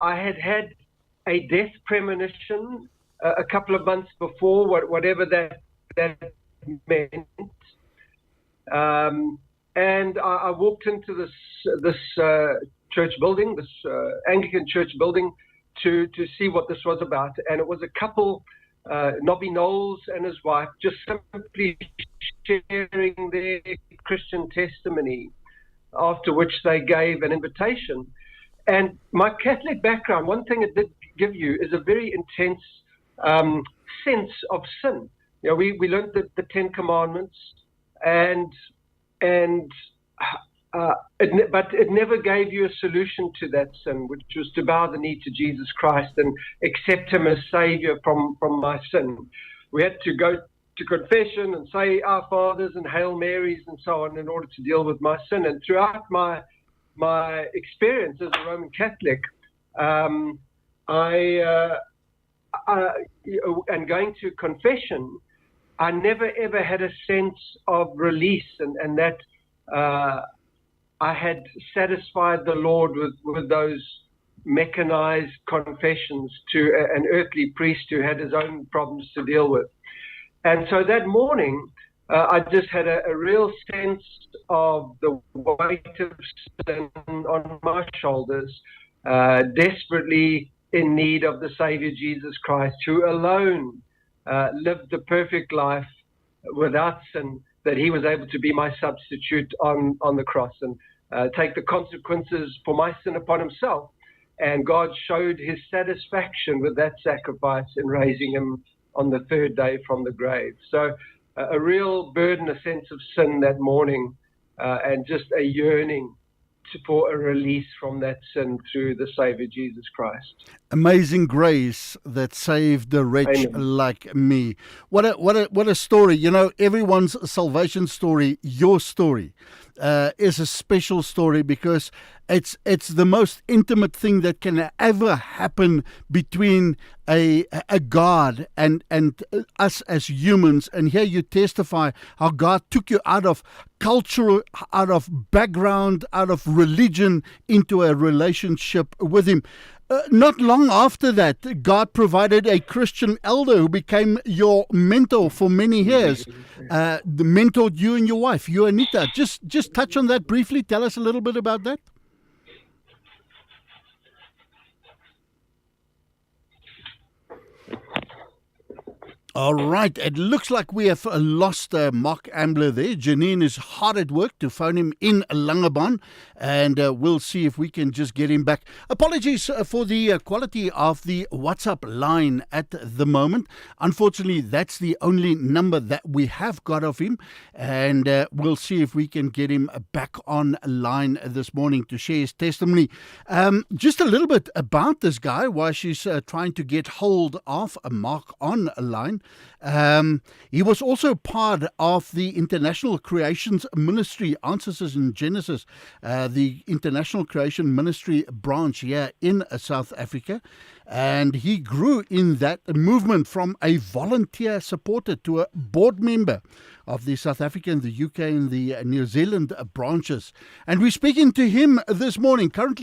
I had had a death premonition a couple of months before, whatever that meant. And I walked into this church building, this Anglican church building, to see what this was about. And it was a couple, Nobby Knowles and his wife, just simply sharing their Christian testimony, after which they gave an invitation. And my Catholic background, one thing it did give you is a very intense sense of sin. You know, we learned the Ten Commandments, but it never gave you a solution to that sin, which was to bow the knee to Jesus Christ and accept him as Savior from my sin. We had to go to confession and say Our Fathers and Hail Marys and so on in order to deal with my sin. And throughout my experience as a Roman Catholic, and going to confession, I never ever had a sense of release and that I had satisfied the Lord with those mechanized confessions to an earthly priest who had his own problems to deal with. And so that morning, I just had a real sense of the weight of sin on my shoulders, desperately in need of the Savior Jesus Christ, who alone lived the perfect life without sin, that he was able to be my substitute on the cross and take the consequences for my sin upon himself. And God showed his satisfaction with that sacrifice in raising him on the third day from the grave. So a real burden, a sense of sin that morning, and just a yearning for a release from that sin through the Savior Jesus Christ. Amazing grace that saved a wretch like me. What a story. You know, everyone's salvation story, your story, is a special story because it's the most intimate thing that can ever happen between a God and us as humans. And here you testify how God took you out of culture, out of background, out of religion into a relationship with him. Not long after that, God provided a Christian elder who became your mentor for many years. Mentored you and your wife, you Anita. Just touch on that briefly. Tell us a little bit about that. All right, it looks like we have lost Mark Ambler there. Janine is hard at work to phone him in Langebaan, and we'll see if we can just get him back. Apologies for the quality of the WhatsApp line at the moment. Unfortunately, that's the only number that we have got of him, and we'll see if we can get him back online this morning to share his testimony. Just a little bit about this guy while she's trying to get hold of Mark online. He was also part of the International Creations Ministry, Answers in Genesis, the International Creation Ministry branch here in South Africa. And he grew in that movement from a volunteer supporter to a board member of the South African, the UK and the New Zealand branches. And we're speaking to him this morning, currently